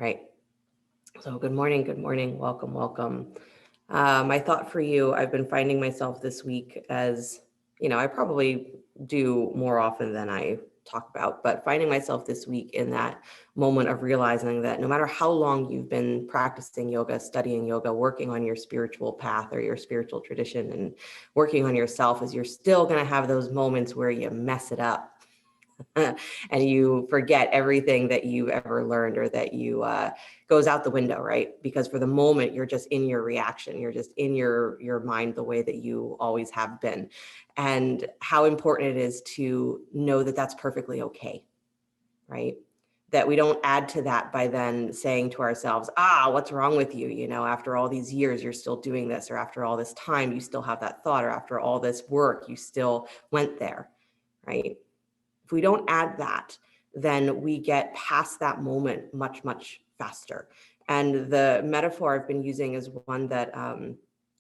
right. So good morning, welcome. My thought for you, I've been finding myself this week as, I probably do more often than I talk about, but finding myself this week in that moment of realizing that no matter how long you've been practicing yoga, studying yoga, working on your spiritual path or your spiritual tradition and working on yourself, is you're still going to have those moments where you mess it up. And you forget everything that you've ever learned, or that you goes out the window, right? Because for the moment, you're just in your reaction. You're just in your mind the way that you always have been. And how important it is to know that that's perfectly okay, right? That we don't add to that by then saying to ourselves, what's wrong with you? After all these years, you're still doing this, or after all this time, you still have that thought, or after all this work, you still went there, right? If we don't add that, then we get past that moment much, much faster. And the metaphor I've been using is one that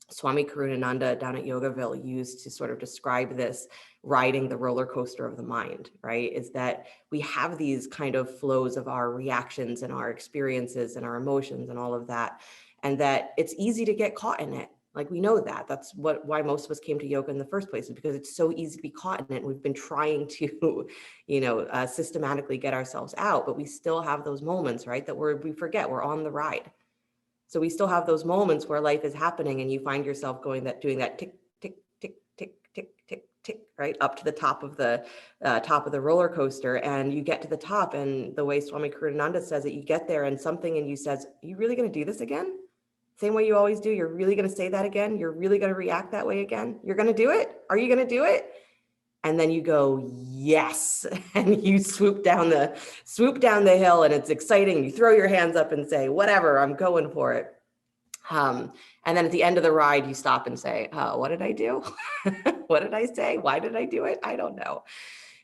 Swami Karunananda down at Yogaville used to sort of describe this riding the roller coaster of the mind, right? Is that we have these kind of flows of our reactions and our experiences and our emotions and all of that. And that it's easy to get caught in it. Like, we know that. That's why most of us came to yoga in the first place, is because it's so easy to be caught in it. We've been trying to, systematically get ourselves out, but we still have those moments, right? That we forget we're on the ride. So we still have those moments where life is happening and you find yourself doing that tick, tick, tick, tick, tick, tick, tick, right up to the top of the roller coaster. And you get to the top, and the way Swami Karunananda says it, you get there and something in you says, "Are you really going to do this again? Same way you always do? You're really going to say that again? You're really going to react that way again? You're going to do it? Are you going to do it?" And then you go, yes. And you swoop down the hill, and it's exciting. You throw your hands up and say, whatever, I'm going for it. And then at the end of the ride, you stop and say, what did I do? What did I say? Why did I do it? I don't know.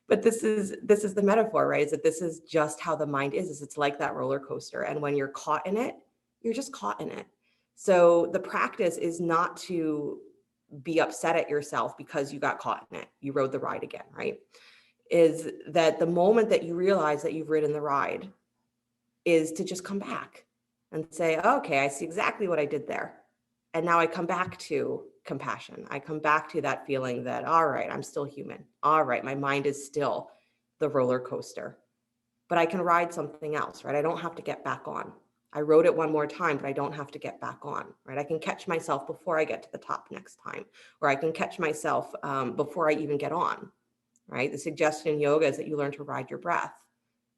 But this is the metaphor, right? Is that this is just how the mind is it's like that roller coaster. And when you're caught in it, you're just caught in it. So the practice is not to be upset at yourself because you got caught in it. You rode the ride again, right? Is that the moment that you realize that you've ridden the ride is to just come back and say, okay, I see exactly what I did there. And now I come back to compassion. I come back to that feeling that, all right, I'm still human. All right, my mind is still the roller coaster, but I can ride something else, right? I don't have to get back on. I rode it one more time, but I don't have to get back on, right? I can catch myself before I get to the top next time, or I can catch myself before I even get on, right? The suggestion in yoga is that you learn to ride your breath,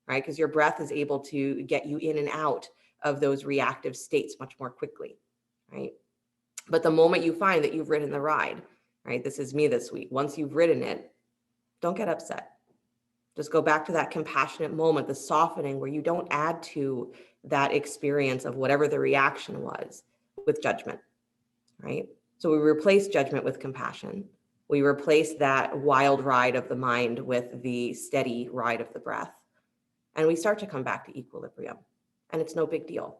right? Because your breath is able to get you in and out of those reactive states much more quickly, right? But the moment you find that you've ridden the ride, right? This is me this week. Once you've ridden it, don't get upset. Just go back to that compassionate moment, the softening, where you don't add to that experience of whatever the reaction was with judgment, right? So we replace judgment with compassion. We replace that wild ride of the mind with the steady ride of the breath. And we start to come back to equilibrium. And it's no big deal,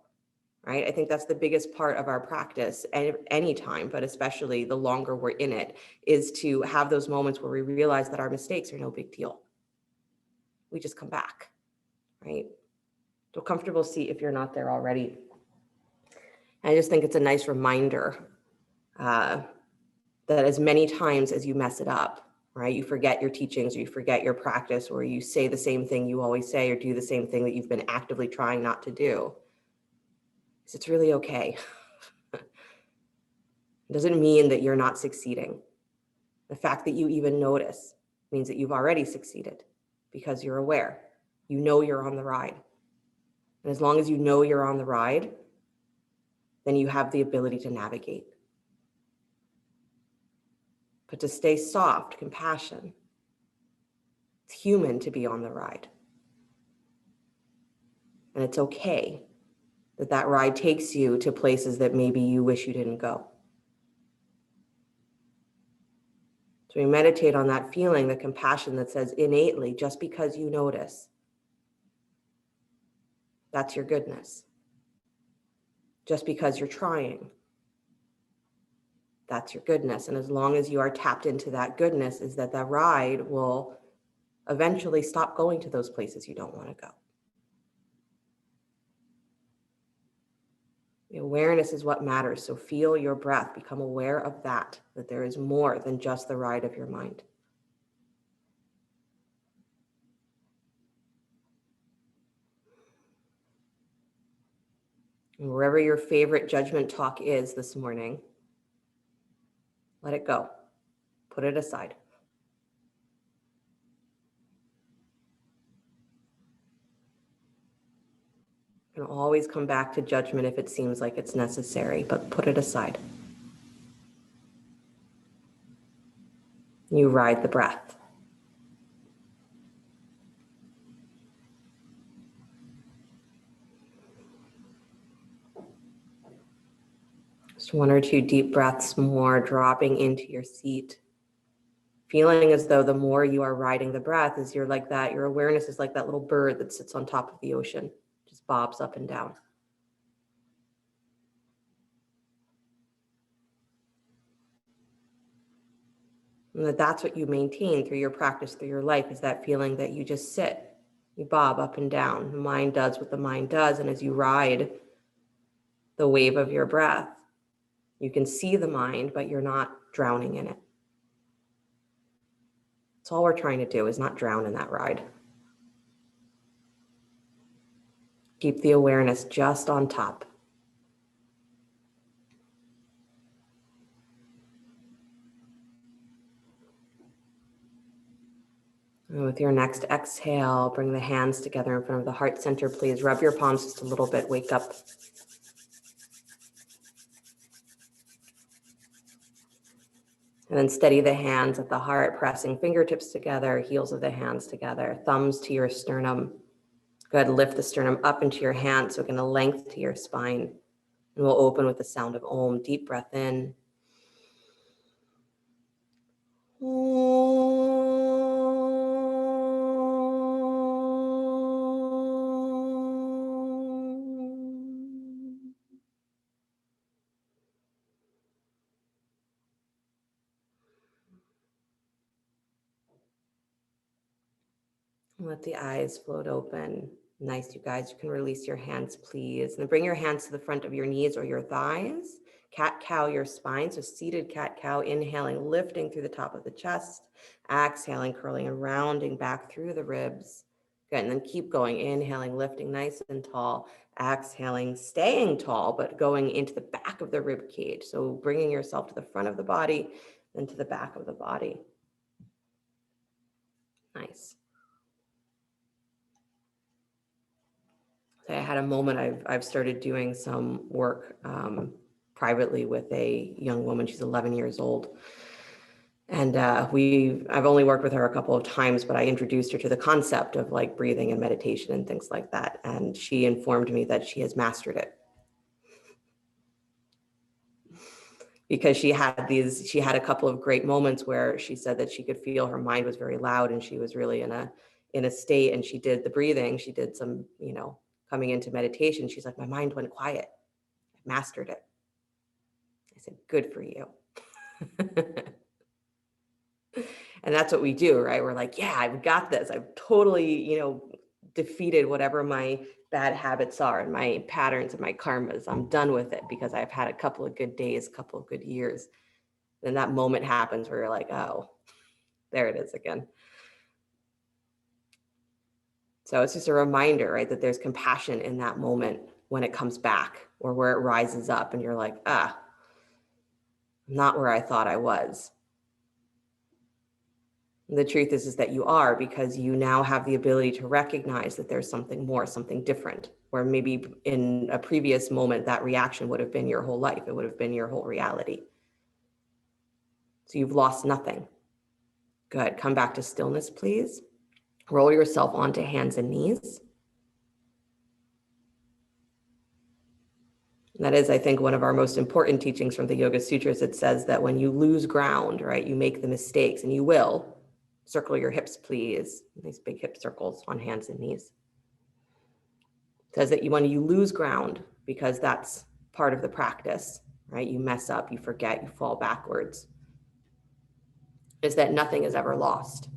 right? I think that's the biggest part of our practice at any time, but especially the longer we're in it, is to have those moments where we realize that our mistakes are no big deal. We just come back, right? So comfortable seat if you're not there already. I just think it's a nice reminder that as many times as you mess it up, right? You forget your teachings, or you forget your practice, or you say the same thing you always say, or do the same thing that you've been actively trying not to do. It's really okay. It doesn't mean that you're not succeeding. The fact that you even notice means that you've already succeeded, because you're aware. You know you're on the ride. And as long as you know you're on the ride, then you have the ability to navigate. But to stay soft, compassion, it's human to be on the ride. And it's okay that that ride takes you to places that maybe you wish you didn't go. So we meditate on that feeling, the compassion that says innately, just because you notice, that's your goodness. Just because you're trying, that's your goodness. And as long as you are tapped into that goodness, is that ride will eventually stop going to those places you don't want to go. The awareness is what matters. So feel your breath. Become aware of that there is more than just the ride of your mind. And wherever your favorite judgment talk is this morning, let it go. Put it aside. You can always come back to judgment if it seems like it's necessary, but put it aside. You ride the breath. Just 1 or 2 deep breaths more, dropping into your seat. Feeling as though the more you are riding the breath, is you're like that, your awareness is like that little bird that sits on top of the ocean, just bobs up and down. And that's what you maintain through your practice, through your life, is that feeling that you just sit, you bob up and down. The mind does what the mind does. And as you ride the wave of your breath, you can see the mind, but you're not drowning in it. That's all we're trying to do, is not drown in that ride. Keep the awareness just on top. And with your next exhale, bring the hands together in front of the heart center, please. Rub your palms just a little bit, wake up. And then steady the hands at the heart, pressing fingertips together, heels of the hands together, thumbs to your sternum. Go ahead, lift the sternum up into your hands, so again, a length to your spine. And we'll open with the sound of Om. Deep breath in. Let the eyes float open. Nice, you guys. You can release your hands, please. And then bring your hands to the front of your knees or your thighs. Cat-cow your spine. So seated cat-cow, inhaling, lifting through the top of the chest. Exhaling, curling and rounding back through the ribs. Good, and then keep going. Inhaling, lifting nice and tall. Exhaling, staying tall, but going into the back of the rib cage. So bringing yourself to the front of the body, then to the back of the body. Nice. I had a moment, I've started doing some work privately with a young woman. She's 11 years old. And I've only worked with her a couple of times, but I introduced her to the concept of like breathing and meditation and things like that. And she informed me that she has mastered it. Because she had a couple of great moments where she said that she could feel her mind was very loud and she was really in a state, and she did the breathing, she did some, coming into meditation. She's like, my mind went quiet. I mastered it. I said, good for you. And that's what we do, right? We're like, yeah, I've got this. I've totally, defeated whatever my bad habits are and my patterns and my karmas. I'm done with it because I've had a couple of good days, a couple of good years. Then that moment happens where you're like, oh, there it is again. So it's just a reminder, right, that there's compassion in that moment when it comes back or where it rises up and you're like, I'm not where I thought I was. The truth is that you are, because you now have the ability to recognize that there's something more, something different, where maybe in a previous moment, that reaction would have been your whole life. It would have been your whole reality. So you've lost nothing. Good. Come back to stillness, please. Roll yourself onto hands and knees. That is, I think, one of our most important teachings from the Yoga Sutras. It says that when you lose ground, right, you make the mistakes, and you will. Circle your hips, please. Nice big hip circles on hands and knees. It says that when you lose ground, because that's part of the practice, right? You mess up, you forget, you fall backwards. Is that nothing is ever lost,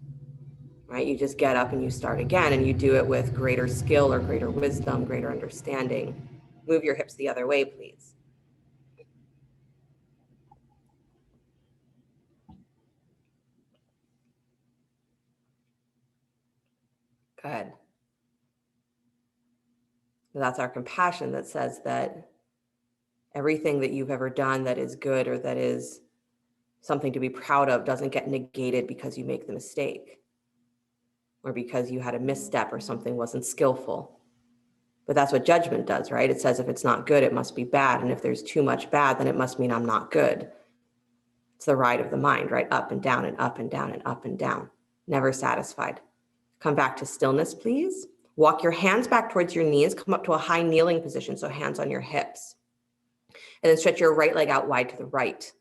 right? You just get up and you start again, and you do it with greater skill or greater wisdom, greater understanding. Move your hips the other way, please. Good. That's our compassion that says that everything that you've ever done that is good or that is something to be proud of doesn't get negated because you make the mistake or because you had a misstep or something wasn't skillful. But that's what judgment does, right? It says if it's not good, it must be bad. And if there's too much bad, then it must mean I'm not good. It's the ride of the mind, right? Up and down and up and down and up and down. Never satisfied. Come back to stillness, please. Walk your hands back towards your knees. Come up to a high kneeling position, so hands on your hips. And then stretch your right leg out wide to the right.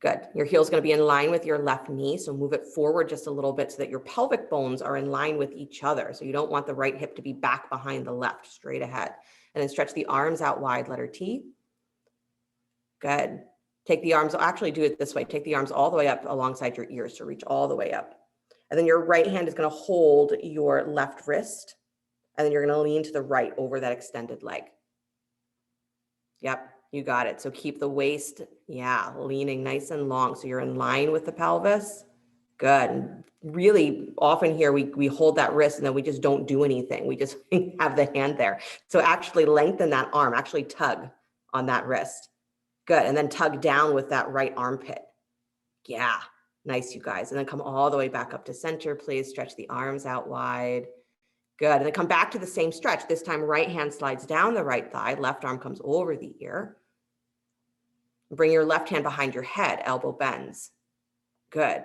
Good. Your heel's going to be in line with your left knee, so move it forward just a little bit so that your pelvic bones are in line with each other. So you don't want the right hip to be back behind the left, straight ahead. And then stretch the arms out wide, letter T. Good. Take the arms, actually do it this way. Take the arms all the way up alongside your ears to reach all the way up. And then your right hand is going to hold your left wrist. And then you're going to lean to the right over that extended leg. Yep, you got it. So keep the waist, leaning nice and long. So you're in line with the pelvis. Good. And really often here, we hold that wrist and then we just don't do anything. We just have the hand there. So actually lengthen that arm, actually tug on that wrist. Good. And then tug down with that right armpit. Yeah. Nice, you guys. And then come all the way back up to center, please. Stretch the arms out wide. Good. And then come back to the same stretch. This time, right hand slides down the right thigh. Left arm comes over the ear. Bring your left hand behind your head. Elbow bends. Good.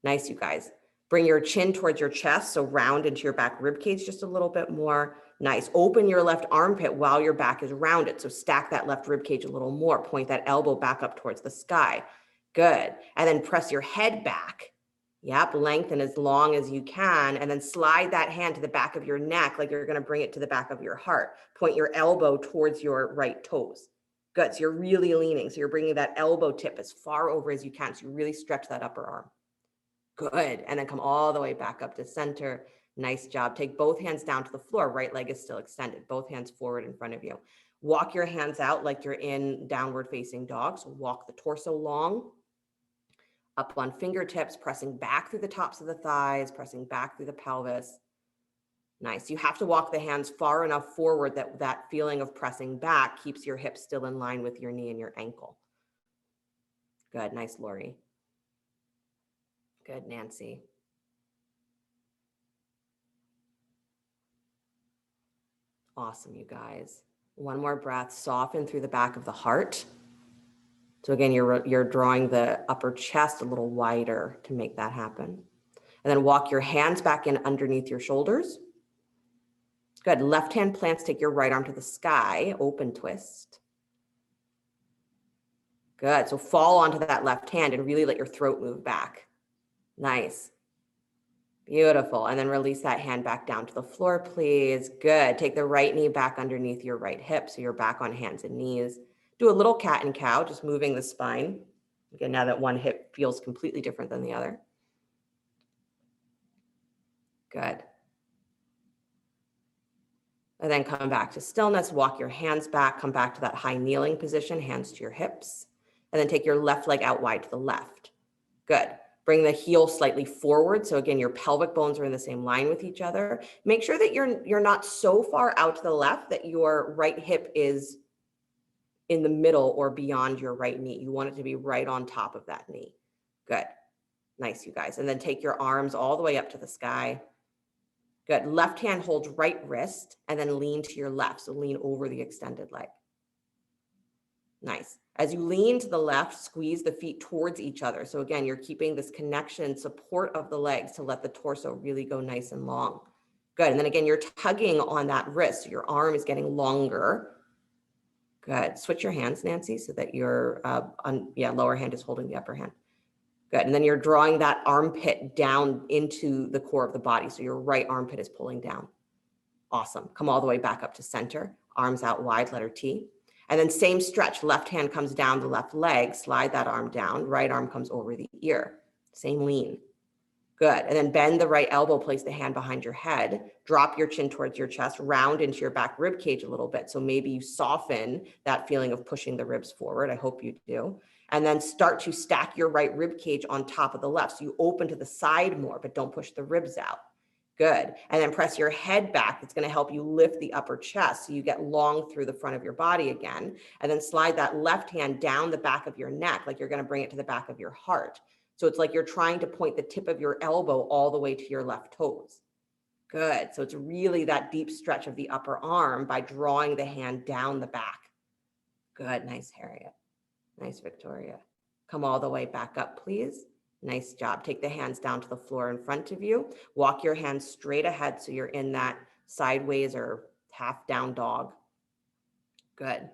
Nice, you guys. Bring your chin towards your chest. So round into your back rib cage just a little bit more. Nice. Open your left armpit while your back is rounded. So stack that left rib cage a little more. Point that elbow back up towards the sky. Good. And then press your head back. Yep. Lengthen as long as you can. And then slide that hand to the back of your neck like you're going to bring it to the back of your heart. Point your elbow towards your right toes. Good. So you're really leaning. So you're bringing that elbow tip as far over as you can. So you really stretch that upper arm. Good. And then come all the way back up to center. Nice job. Take both hands down to the floor. Right leg is still extended. Both hands forward in front of you. Walk your hands out like you're in downward facing dog. So walk the torso long. Up on fingertips, pressing back through the tops of the thighs, pressing back through the pelvis. Nice. You have to walk the hands far enough forward that that feeling of pressing back keeps your hips still in line with your knee and your ankle. Good. Nice, Lori. Good, Nancy. Awesome, you guys. One more breath. Soften through the back of the heart. So again, you're drawing the upper chest a little wider to make that happen. And then walk your hands back in underneath your shoulders. Good. Left hand plants, take your right arm to the sky, open twist. Good. So fall onto that left hand and really let your throat move back. Nice. Beautiful. And then release that hand back down to the floor, please. Good. Take the right knee back underneath your right hip. So you're back on hands and knees. Do a little cat and cow, just moving the spine. Again, now that one hip feels completely different than the other. Good. And then come back to stillness, walk your hands back, come back to that high kneeling position, hands to your hips, and then take your left leg out wide to the left. Good. Bring the heel slightly forward. So again, your pelvic bones are in the same line with each other. Make sure that you're not so far out to the left that your right hip is in the middle or beyond your right knee. You want it to be right on top of that knee. Good. Nice, you guys. And then take your arms all the way up to the sky. Good. Left hand holds right wrist and then lean to your left. So lean over the extended leg. Nice. As you lean to the left, squeeze the feet towards each other. So again, you're keeping this connection, support of the legs to let the torso really go nice and long. Good. And then again, you're tugging on that wrist. So your arm is getting longer. Good. Switch your hands, Nancy, so that your lower hand is holding the upper hand. Good. And then you're drawing that armpit down into the core of the body. So your right armpit is pulling down. Awesome. Come all the way back up to center. Arms out wide, letter T. And then same stretch. Left hand comes down the left leg. Slide that arm down. Right arm comes over the ear. Same lean. Good. And then bend the right elbow, place the hand behind your head, drop your chin towards your chest, round into your back rib cage a little bit. So maybe you soften that feeling of pushing the ribs forward. I hope you do. And then start to stack your right rib cage on top of the left. So you open to the side more, but don't push the ribs out. Good. And then press your head back. It's going to help you lift the upper chest so you get long through the front of your body again. And then slide that left hand down the back of your neck, like you're going to bring it to the back of your heart. So it's like you're trying to point the tip of your elbow all the way to your left toes. Good. So it's really that deep stretch of the upper arm by drawing the hand down the back. Good. Nice, Harriet. Nice, Victoria. Come all the way back up, please. Nice job. Take the hands down to the floor in front of you. Walk your hands straight ahead so you're in that sideways or half down dog. Good.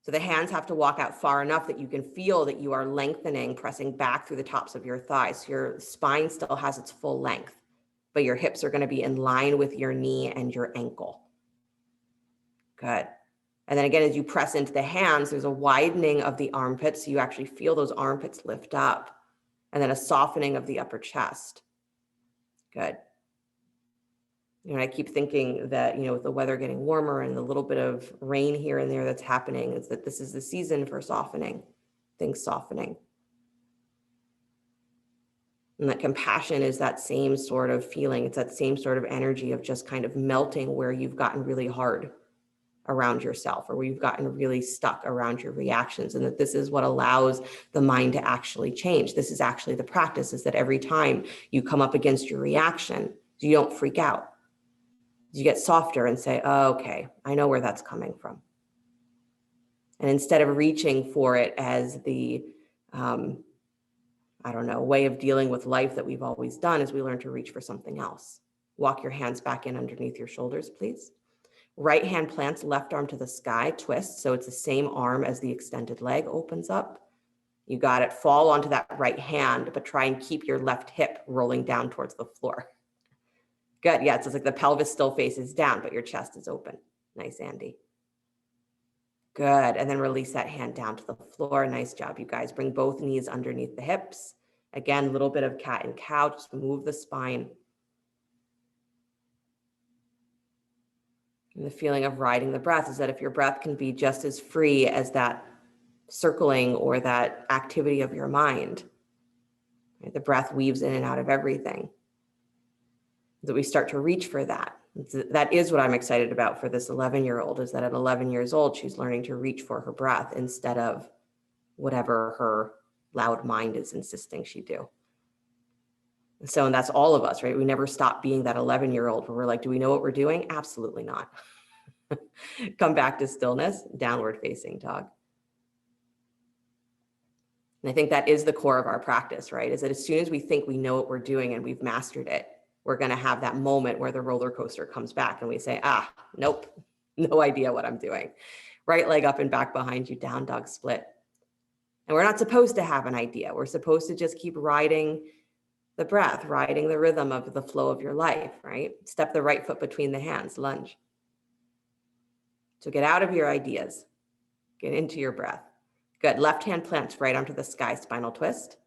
So the hands have to walk out far enough that you can feel that you are lengthening, pressing back through the tops of your thighs. So your spine still has its full length, but your hips are going to be in line with your knee and your ankle. Good. And then again, as you press into the hands, there's a widening of the armpits. So you actually feel those armpits lift up, and then a softening of the upper chest. Good. I keep thinking that, with the weather getting warmer and the little bit of rain here and there that's happening, is that this is the season for softening, things softening. And that compassion is that same sort of feeling. It's that same sort of energy of just kind of melting where you've gotten really hard around yourself, or where you've gotten really stuck around your reactions, and that this is what allows the mind to actually change. This is actually the practice, is that every time you come up against your reaction, you don't freak out. You get softer and say, oh, okay, I know where that's coming from. And instead of reaching for it as the, way of dealing with life that we've always done, is we learn to reach for something else. Walk your hands back in underneath your shoulders, please. Right hand plants, left arm to the sky, twist. So it's the same arm as the extended leg opens up. You got it. Fall onto that right hand, but try and keep your left hip rolling down towards the floor. Good. Yeah, so it's like the pelvis still faces down, but your chest is open. Nice, Andy. Good. And then release that hand down to the floor. Nice job, you guys. Bring both knees underneath the hips. Again, a little bit of cat and cow. Just move the spine. And the feeling of riding the breath is that if your breath can be just as free as that circling or that activity of your mind, right? The breath weaves in and out of everything. That we start to reach for that. That is what I'm excited about for this 11-year-old, is that at 11 years old, she's learning to reach for her breath instead of whatever her loud mind is insisting she do. And that's all of us, right? We never stop being that 11-year-old where we're like, do we know what we're doing? Absolutely not. Come back to stillness, downward facing dog. And I think that is the core of our practice, right? Is that as soon as we think we know what we're doing and we've mastered it, we're going to have that moment where the roller coaster comes back and we say, nope, no idea what I'm doing. Right leg up and back behind you, down dog split. And we're not supposed to have an idea. We're supposed to just keep riding the breath, riding the rhythm of the flow of your life, right? Step the right foot between the hands, lunge. So get out of your ideas, get into your breath. Good. Left hand plants, right arm to the sky, spinal twist.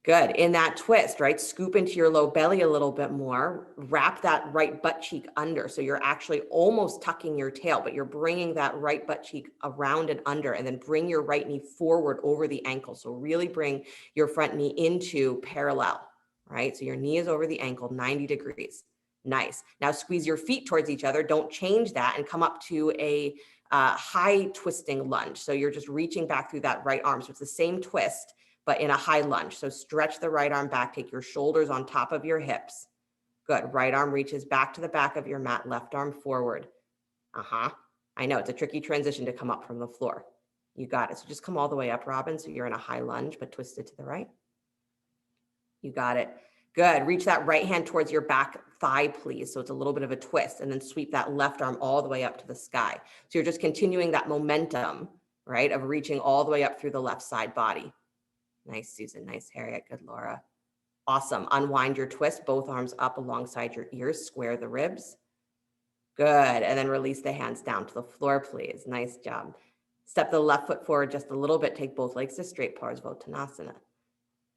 Good. In that twist, right? Scoop into your low belly a little bit more. Wrap that right butt cheek under. So you're actually almost tucking your tail, but you're bringing that right butt cheek around and under, and then bring your right knee forward over the ankle. So really bring your front knee into parallel, right? So your knee is over the ankle, 90 degrees. Nice. Now squeeze your feet towards each other. Don't change that, and come up to a high twisting lunge. So you're just reaching back through that right arm. So it's the same twist, but in a high lunge. So stretch the right arm back, take your shoulders on top of your hips. Good. Right arm reaches back to the back of your mat, left arm forward. I know it's a tricky transition to come up from the floor. You got it. So just come all the way up, Robin. So you're in a high lunge, but twisted to the right. You got it. Good. Reach that right hand towards your back thigh, please. So it's a little bit of a twist, and then sweep that left arm all the way up to the sky. So you're just continuing that momentum, right, of reaching all the way up through the left side body. Nice, Susan. Nice, Harriet. Good, Laura. Awesome. Unwind your twist, both arms up alongside your ears. Square the ribs. Good. And then release the hands down to the floor, please. Nice job. Step the left foot forward just a little bit. Take both legs to straight Parsvottanasana.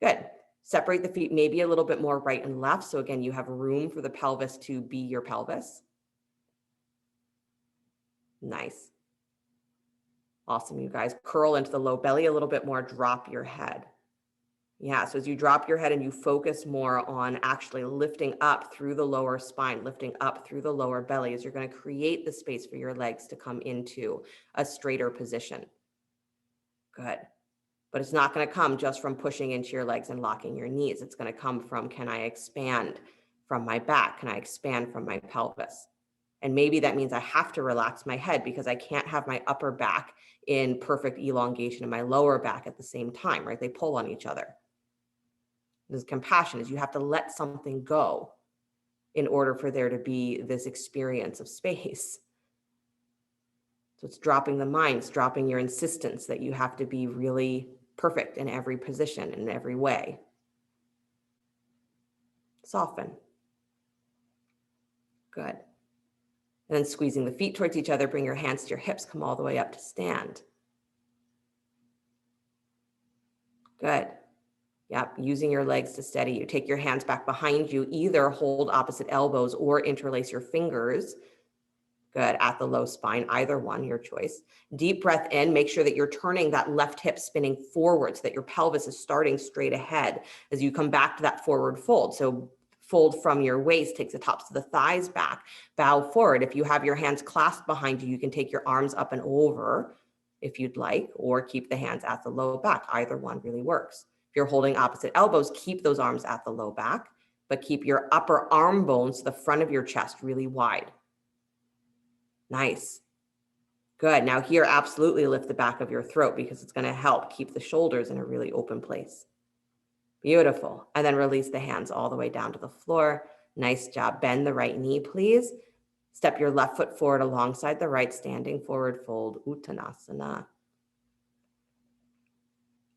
Good. Separate the feet maybe a little bit more right and left. So again, you have room for the pelvis to be your pelvis. Nice. Awesome, you guys. Curl into the low belly a little bit more, drop your head. Yeah, so as you drop your head and you focus more on actually lifting up through the lower spine, lifting up through the lower belly, as you're going to create the space for your legs to come into a straighter position. Good. But it's not going to come just from pushing into your legs and locking your knees. It's going to come from, can I expand from my back? Can I expand from my pelvis? And maybe that means I have to relax my head because I can't have my upper back in perfect elongation and my lower back at the same time, right? They pull on each other. This compassion is you have to let something go in order for there to be this experience of space. So it's dropping the mind, it's dropping your insistence that you have to be really perfect in every position, in every way. Soften. Good. And then squeezing the feet towards each other, bring your hands to your hips, come all the way up to stand. Good. Yep, using your legs to steady you. Take your hands back behind you, either hold opposite elbows or interlace your fingers. Good, at the low spine, either one, your choice. Deep breath in, make sure that you're turning that left hip spinning forward so that your pelvis is starting straight ahead as you come back to that forward fold. So fold from your waist, take the tops of the thighs back, bow forward. If you have your hands clasped behind you, you can take your arms up and over if you'd like, or keep the hands at the low back. Either one really works. If you're holding opposite elbows, keep those arms at the low back, but keep your upper arm bones to the front of your chest really wide. Nice. Good. Now here, absolutely lift the back of your throat because it's going to help keep the shoulders in a really open place. Beautiful. And then release the hands all the way down to the floor. Nice job. Bend the right knee, please. Step your left foot forward alongside the right, standing forward fold, Uttanasana.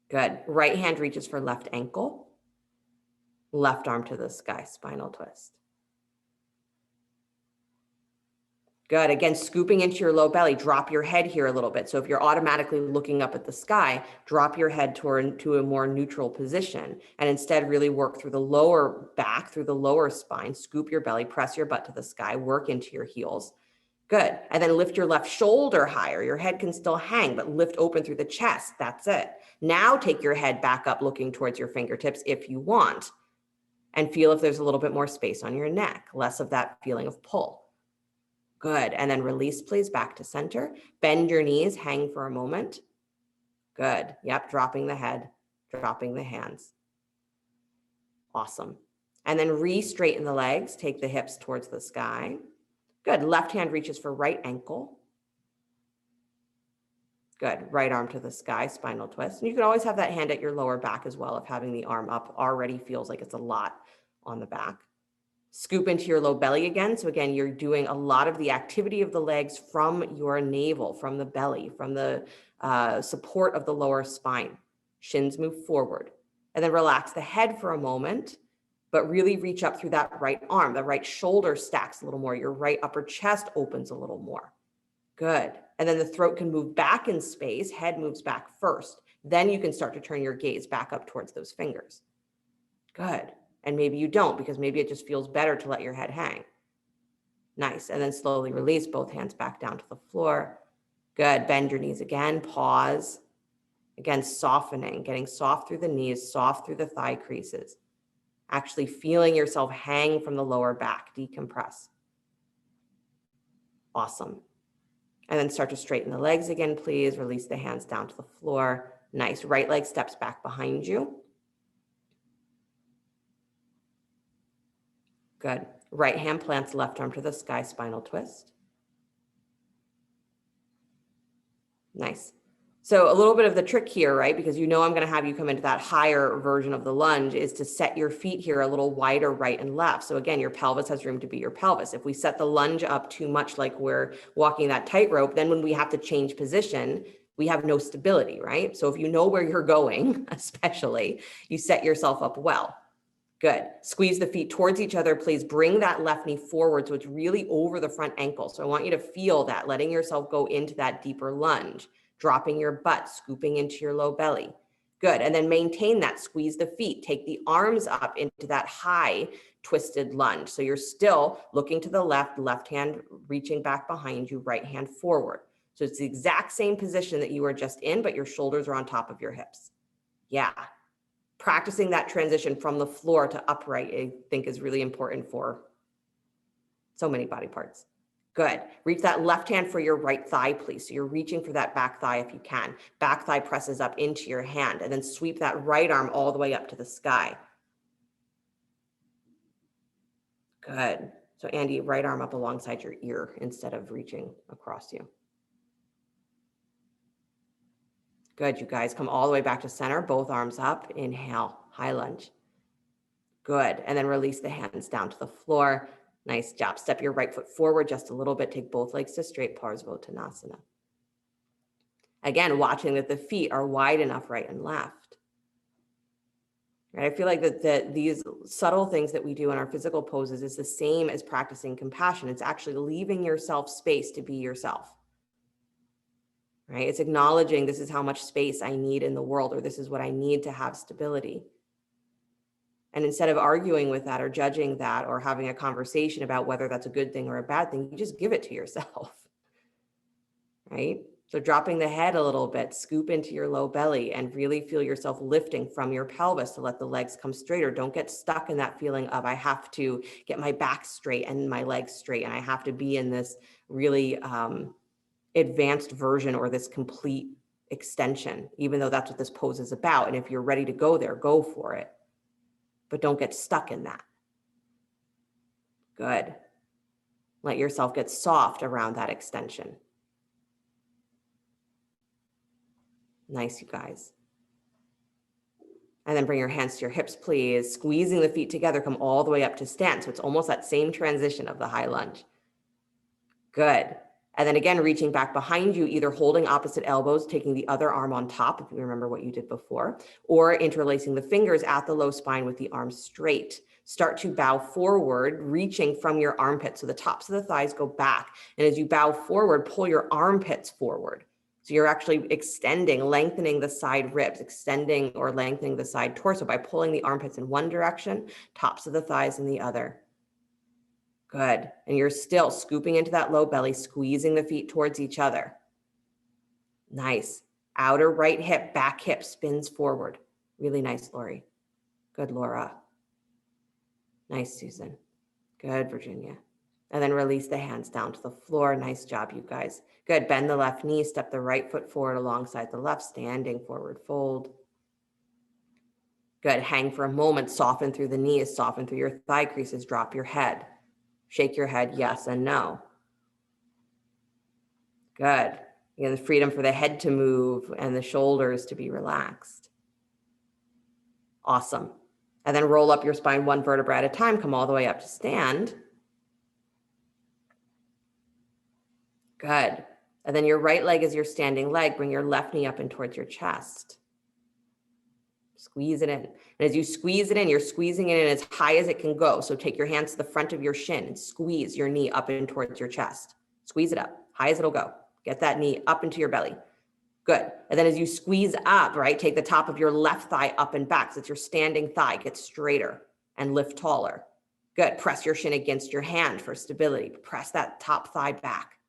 Good. Right hand reaches for left ankle. Left arm to the sky, spinal twist. Good. Again, scooping into your low belly, drop your head here a little bit. So if you're automatically looking up at the sky, drop your head to a more neutral position and instead really work through the lower back, through the lower spine, scoop your belly, press your butt to the sky, work into your heels. Good. And then lift your left shoulder higher. Your head can still hang, but lift open through the chest. That's it. Now take your head back up, looking towards your fingertips if you want, and feel if there's a little bit more space on your neck, less of that feeling of pull. Good. And then release, please, back to center. Bend your knees, hang for a moment. Good. Yep. Dropping the head, dropping the hands. Awesome. And then re-straighten the legs. Take the hips towards the sky. Good. Left hand reaches for right ankle. Good. Right arm to the sky, spinal twist. And you can always have that hand at your lower back as well if having the arm up already feels like it's a lot on the back. Scoop into your low belly again. So again, you're doing a lot of the activity of the legs from your navel, from the belly, from the support of the lower spine. Shins move forward. And then relax the head for a moment, but really reach up through that right arm. The right shoulder stacks a little more. Your right upper chest opens a little more. Good. And then the throat can move back in space. Head moves back first. Then you can start to turn your gaze back up towards those fingers. Good. And maybe you don't, because maybe it just feels better to let your head hang. Nice. And then slowly release both hands back down to the floor. Good. Bend your knees again. Pause. Again, softening, getting soft through the knees, soft through the thigh creases. Actually feeling yourself hang from the lower back, decompress. Awesome. And then start to straighten the legs again, please. Release the hands down to the floor. Nice. Right leg steps back behind you. Good. Right hand plants left arm to the sky, spinal twist. Nice. So a little bit of the trick here, right? Because you know I'm going to have you come into that higher version of the lunge is to set your feet here a little wider right and left. So again, your pelvis has room to be your pelvis. If we set the lunge up too much like we're walking that tightrope, then when we have to change position, we have no stability, right? So if you know where you're going, especially, you set yourself up well. Good. Squeeze the feet towards each other, please. Bring that left knee forward so it's really over the front ankle. So I want you to feel that, letting yourself go into that deeper lunge, dropping your butt, scooping into your low belly. Good. And then maintain that. Squeeze the feet. Take the arms up into that high twisted lunge. So you're still looking to the left hand reaching back behind you, right hand forward. So it's the exact same position that you were just in, but your shoulders are on top of your hips. Yeah. Practicing that transition from the floor to upright, I think, is really important for so many body parts. Good. Reach that left hand for your right thigh, please. So you're reaching for that back thigh if you can. Back thigh presses up into your hand, and then sweep that right arm all the way up to the sky. Good. So Andy, right arm up alongside your ear instead of reaching across you. Good, you guys. Come all the way back to center, both arms up. Inhale, high lunge. Good. And then release the hands down to the floor. Nice job. Step your right foot forward just a little bit. Take both legs to straight Parsvottanasana. Again, watching that the feet are wide enough right and left. Right? I feel like that these subtle things that we do in our physical poses is the same as practicing compassion. It's actually leaving yourself space to be yourself. Right? It's acknowledging this is how much space I need in the world, or this is what I need to have stability. And instead of arguing with that or judging that or having a conversation about whether that's a good thing or a bad thing, you just give it to yourself, right? So dropping the head a little bit, scoop into your low belly and really feel yourself lifting from your pelvis to let the legs come straighter. Don't get stuck in that feeling of I have to get my back straight and my legs straight, and I have to be in this really advanced version or this complete extension, even though that's what this pose is about. And if you're ready to go there, go for it. But don't get stuck in that. Good. Let yourself get soft around that extension. Nice, you guys. And then bring your hands to your hips, please. Squeezing the feet together, come all the way up to stand. So it's almost that same transition of the high lunge. Good. And then again, reaching back behind you, either holding opposite elbows, taking the other arm on top, if you remember what you did before, or interlacing the fingers at the low spine with the arms straight. Start to bow forward, reaching from your armpits. So the tops of the thighs go back. And as you bow forward, pull your armpits forward. So you're actually extending, lengthening the side ribs, extending or lengthening the side torso by pulling the armpits in one direction, tops of the thighs in the other. Good. And you're still scooping into that low belly, squeezing the feet towards each other. Nice. Outer right hip, back hip spins forward. Really nice, Lori. Good, Laura. Nice, Susan. Good, Virginia. And then release the hands down to the floor. Nice job, you guys. Good. Bend the left knee, step the right foot forward alongside the left, standing forward fold. Good. Hang for a moment, soften through the knees, soften through your thigh creases, drop your head. Shake your head, yes and no. Good. You have the freedom for the head to move and the shoulders to be relaxed. Awesome. And then roll up your spine one vertebra at a time, come all the way up to stand. Good. And then your right leg is your standing leg. Bring your left knee up and towards your chest. Squeeze it in. And as you squeeze it in, you're squeezing it in as high as it can go. So take your hands to the front of your shin and squeeze your knee up and towards your chest. Squeeze it up, high as it'll go. Get that knee up into your belly. Good. And then as you squeeze up, right, take the top of your left thigh up and back. So it's your standing thigh. Get straighter and lift taller. Good. Press your shin against your hand for stability. Press that top thigh back.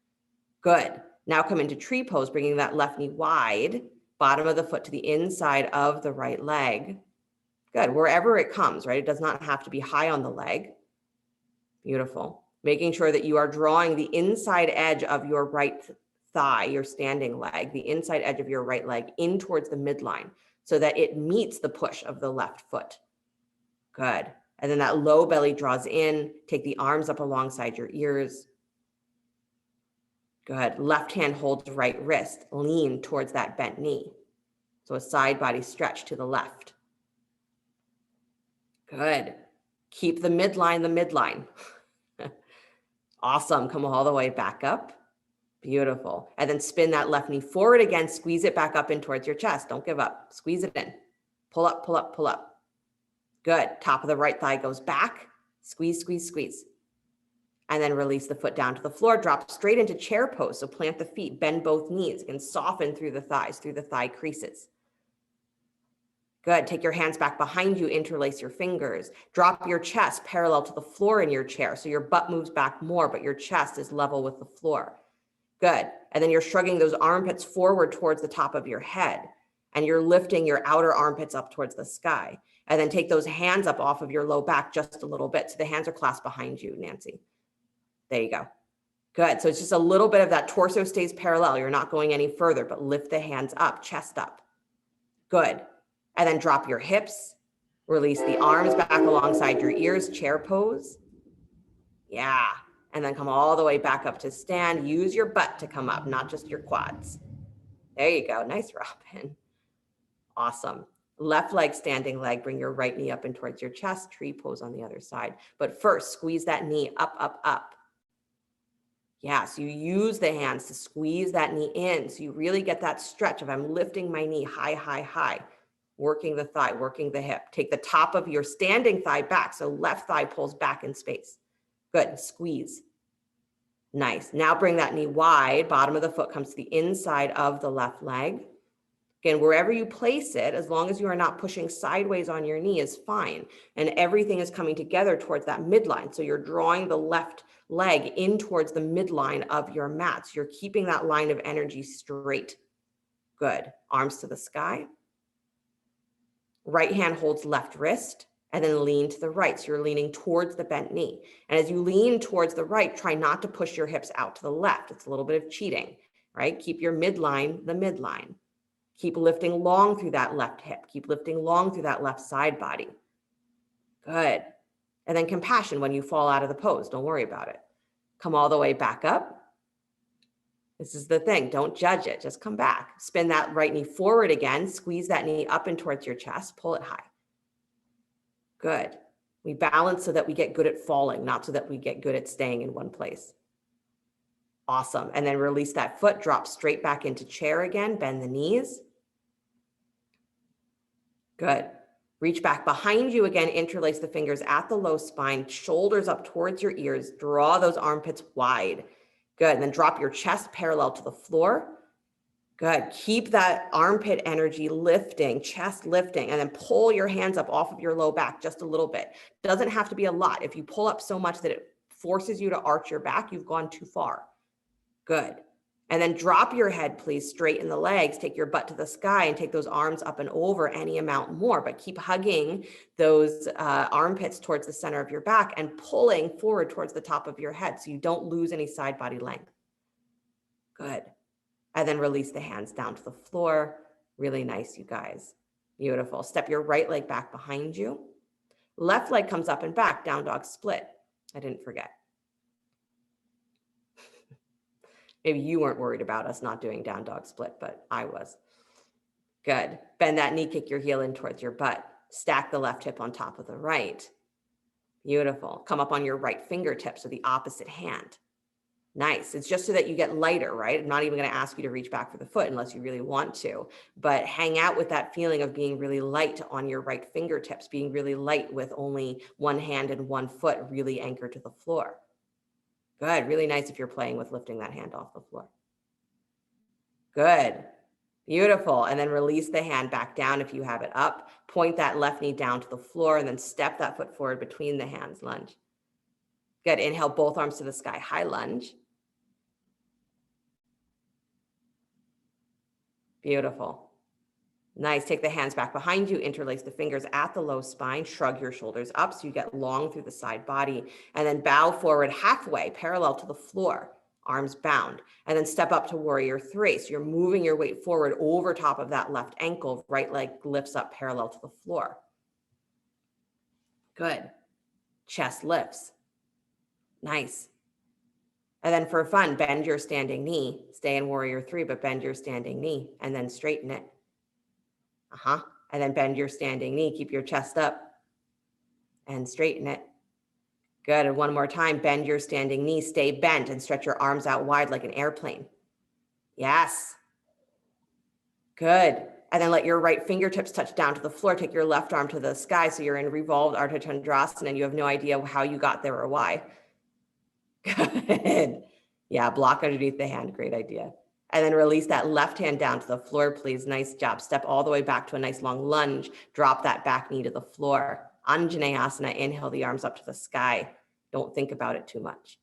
Good. Now come into tree pose, bringing that left knee wide. Bottom of the foot to the inside of the right leg. Good, wherever it comes, right? It does not have to be high on the leg. Beautiful. Making sure that you are drawing the inside edge of your right thigh, your standing leg, the inside edge of your right leg in towards the midline so that it meets the push of the left foot. Good. And then that low belly draws in. Take the arms up alongside your ears. Good. Left hand holds right wrist. Lean towards that bent knee. So a side body stretch to the left. Good. Keep the midline. Awesome. Come all the way back up. Beautiful. And then spin that left knee forward again. Squeeze it back up in towards your chest. Don't give up. Squeeze it in. Pull up, pull up, pull up. Good. Top of the right thigh goes back. Squeeze, squeeze, squeeze. And then release the foot down to the floor. Drop straight into chair pose. So plant the feet, bend both knees, and soften through the thighs, through the thigh creases. Good. Take your hands back behind you, interlace your fingers. Drop your chest parallel to the floor in your chair. So your butt moves back more, but your chest is level with the floor. Good. And then you're shrugging those armpits forward towards the top of your head. And you're lifting your outer armpits up towards the sky. And then take those hands up off of your low back just a little bit. So the hands are clasped behind you, Nancy. There you go. Good. So it's just a little bit of that torso stays parallel. You're not going any further, but lift the hands up, chest up. Good. And then drop your hips. Release the arms back alongside your ears, chair pose. Yeah. And then come all the way back up to stand. Use your butt to come up, not just your quads. There you go. Nice, Robin. Awesome. Left leg, standing leg. Bring your right knee up and towards your chest. Tree pose on the other side. But first, squeeze that knee up, up, up. Yeah, so you use the hands to squeeze that knee in. So you really get that stretch of I'm lifting my knee high, high, high. Working the thigh, working the hip. Take the top of your standing thigh back. So left thigh pulls back in space. Good. Squeeze. Nice. Now bring that knee wide. Bottom of the foot comes to the inside of the left leg. Again, wherever you place it, as long as you are not pushing sideways on your knee is fine. And everything is coming together towards that midline. So you're drawing the left leg in towards the midline of your mat. So you're keeping that line of energy straight. Good. Arms to the sky. Right hand holds left wrist and then lean to the right. So you're leaning towards the bent knee. And as you lean towards the right, try not to push your hips out to the left. It's a little bit of cheating, right? Keep your midline the midline. Keep lifting long through that left hip. Keep lifting long through that left side body. Good. And then compassion when you fall out of the pose. Don't worry about it. Come all the way back up. This is the thing. Don't judge it. Just come back. Spin that right knee forward again. Squeeze that knee up and towards your chest. Pull it high. Good. We balance so that we get good at falling, not so that we get good at staying in one place. Awesome. And then release that foot. Drop straight back into chair again. Bend the knees. Good. Reach back behind you again. Interlace the fingers at the low spine. Shoulders up towards your ears. Draw those armpits wide. Good. And then drop your chest parallel to the floor. Good. Keep that armpit energy lifting, chest lifting, and then pull your hands up off of your low back just a little bit. Doesn't have to be a lot. If you pull up so much that it forces you to arch your back, you've gone too far. Good. And then drop your head, please. Straighten the legs. Take your butt to the sky and take those arms up and over any amount more. But keep hugging those armpits towards the center of your back and pulling forward towards the top of your head so you don't lose any side body length. Good. And then release the hands down to the floor. Really nice, you guys. Beautiful. Step your right leg back behind you. Left leg comes up and back. Down dog split. I didn't forget. Maybe you weren't worried about us not doing down dog split, but I was. Good. Bend that knee, kick your heel in towards your butt. Stack the left hip on top of the right. Beautiful. Come up on your right fingertips, so the opposite hand. Nice. It's just so that you get lighter, right? I'm not even going to ask you to reach back for the foot unless you really want to, but hang out with that feeling of being really light on your right fingertips, being really light with only one hand and one foot really anchored to the floor. Good. Really nice if you're playing with lifting that hand off the floor. Good. Beautiful. And then release the hand back down if you have it up. Point that left knee down to the floor and then step that foot forward between the hands. Lunge. Good. Inhale, both arms to the sky. High lunge. Beautiful. Nice. Take the hands back behind you. Interlace the fingers at the low spine. Shrug your shoulders up so you get long through the side body. And then bow forward halfway, parallel to the floor. Arms bound. And then step up to warrior three. So you're moving your weight forward over top of that left ankle. Right leg lifts up parallel to the floor. Good. Chest lifts. Nice. And then for fun, bend your standing knee. Stay in warrior three, but bend your standing knee and then straighten it. And then bend your standing knee. Keep your chest up and straighten it. Good. And one more time, bend your standing knee. Stay bent and stretch your arms out wide like an airplane. Yes. Good. And then let your right fingertips touch down to the floor. Take your left arm to the sky so you're in revolved Ardha Chandrasana and you have no idea how you got there or why. Good. Yeah, block underneath the hand. Great idea. And then release that left hand down to the floor, please. Nice job. Step all the way back to a nice long lunge. Drop that back knee to the floor. Anjaneyasana, inhale the arms up to the sky. Don't think about it too much.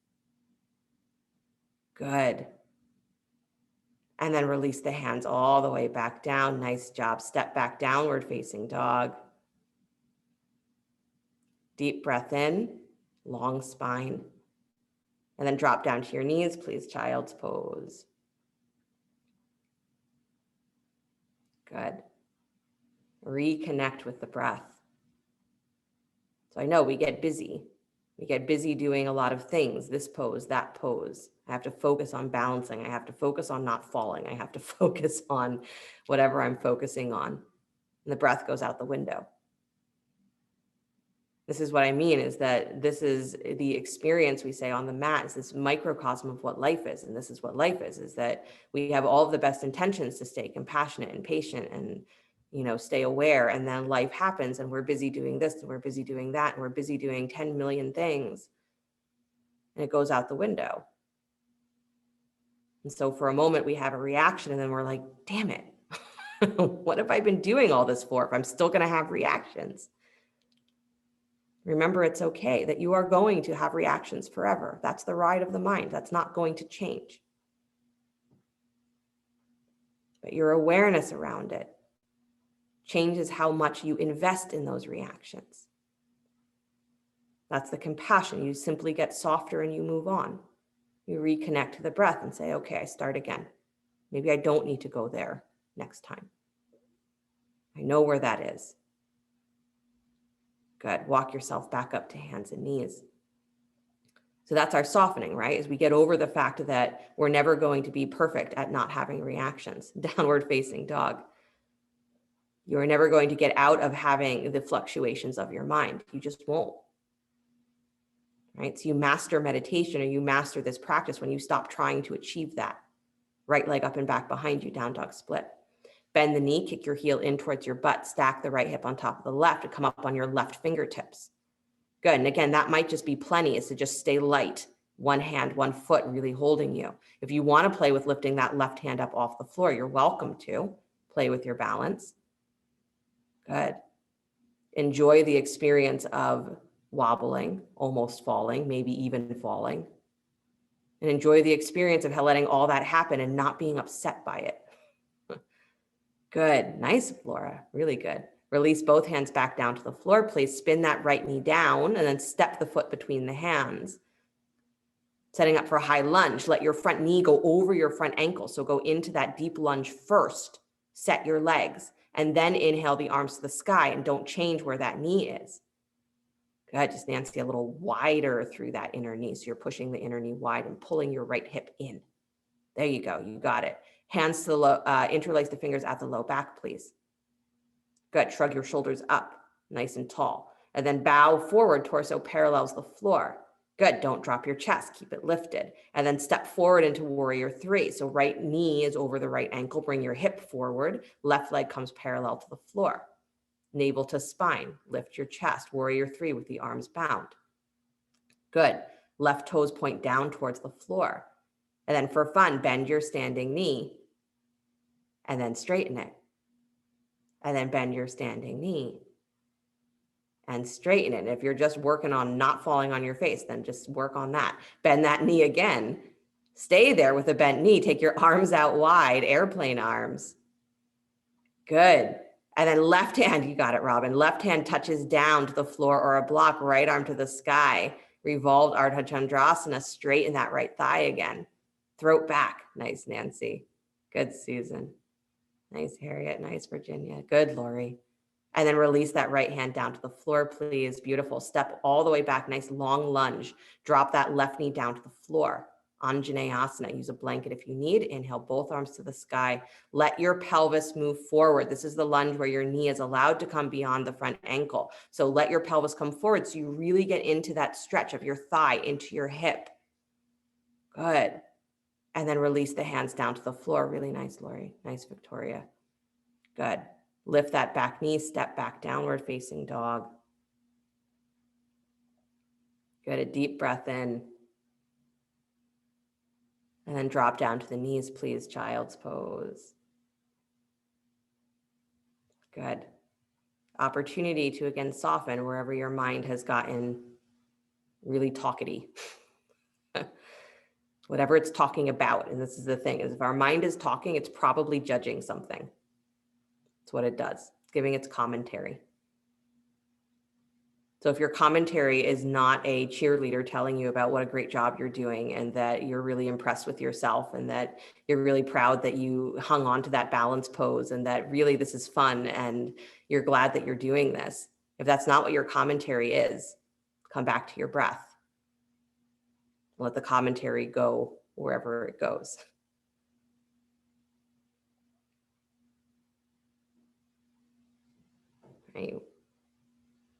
Good. And then release the hands all the way back down. Nice job. Step back, downward facing dog. Deep breath in, long spine. And then drop down to your knees, please, child's pose. Good. Reconnect with the breath. So I know we get busy. We get busy doing a lot of things, this pose, that pose. I have to focus on balancing. I have to focus on not falling. I have to focus on whatever I'm focusing on. And the breath goes out the window. This is what I mean, is that this is the experience we say on the mat, is this microcosm of what life is. And this is what life is that we have all of the best intentions to stay compassionate and patient and, stay aware. And then life happens and we're busy doing this and we're busy doing that and we're busy doing 10 million things. And it goes out the window. And so for a moment we have a reaction and then we're like, damn it, what have I been doing all this for if I'm still going to have reactions? Remember, it's okay that you are going to have reactions forever. That's the ride of the mind. That's not going to change. But your awareness around it changes how much you invest in those reactions. That's the compassion. You simply get softer and you move on. You reconnect to the breath and say, okay, I start again. Maybe I don't need to go there next time. I know where that is. Good. Walk yourself back up to hands and knees. So that's our softening, right? As we get over the fact that we're never going to be perfect at not having reactions. Downward facing dog. You're never going to get out of having the fluctuations of your mind. You just won't. Right? So you master meditation, or you master this practice when you stop trying to achieve that. Right leg up and back behind you, down dog split. Bend the knee, kick your heel in towards your butt, stack the right hip on top of the left and come up on your left fingertips. Good. And again, that might just be plenty, is to just stay light. One hand, one foot really holding you. If you want to play with lifting that left hand up off the floor, you're welcome to play with your balance. Good. Enjoy the experience of wobbling, almost falling, maybe even falling. And enjoy the experience of letting all that happen and not being upset by it. Good. Nice, Laura. Really good. Release both hands back down to the floor, please. Spin that right knee down and then step the foot between the hands. Setting up for a high lunge. Let your front knee go over your front ankle. So go into that deep lunge first. Set your legs and then inhale the arms to the sky and don't change where that knee is. Good. Just Nancy, a little wider through that inner knee. So you're pushing the inner knee wide and pulling your right hip in. There you go. You got it. Hands to the low, interlace the fingers at the low back, please. Good. Shrug your shoulders up, nice and tall. And then bow forward, torso parallels the floor. Good. Don't drop your chest. Keep it lifted. And then step forward into warrior three. So right knee is over the right ankle. Bring your hip forward. Left leg comes parallel to the floor. Navel to spine. Lift your chest. Warrior three with the arms bound. Good. Left toes point down towards the floor. And then for fun, bend your standing knee and then straighten it. And then bend your standing knee and straighten it. And if you're just working on not falling on your face, then just work on that. Bend that knee again. Stay there with a bent knee. Take your arms out wide, airplane arms. Good. And then left hand, you got it, Robin. Left hand touches down to the floor or a block, right arm to the sky. Revolved Ardha Chandrasana, straighten that right thigh again. Throat back. Nice, Nancy. Good, Susan. Nice, Harriet. Nice, Virginia. Good, Lori. And then release that right hand down to the floor, please. Beautiful. Step all the way back. Nice long lunge. Drop that left knee down to the floor. Anjaneyasana. Use a blanket if you need. Inhale both arms to the sky. Let your pelvis move forward. This is the lunge where your knee is allowed to come beyond the front ankle. So let your pelvis come forward so you really get into that stretch of your thigh into your hip. Good. And then release the hands down to the floor. Really nice, Lori. Nice, Victoria. Good. Lift that back knee, step back, downward facing dog. Good. A deep breath in. And then drop down to the knees, please, child's pose. Good. Opportunity to again soften wherever your mind has gotten really talkity. Whatever it's talking about. And this is the thing, is if our mind is talking, it's probably judging something. That's what it does. It's giving its commentary. So if your commentary is not a cheerleader telling you about what a great job you're doing and that you're really impressed with yourself and that you're really proud that you hung on to that balance pose and that really this is fun and you're glad that you're doing this, if that's not what your commentary is, come back to your breath. Let the commentary go wherever it goes. Right.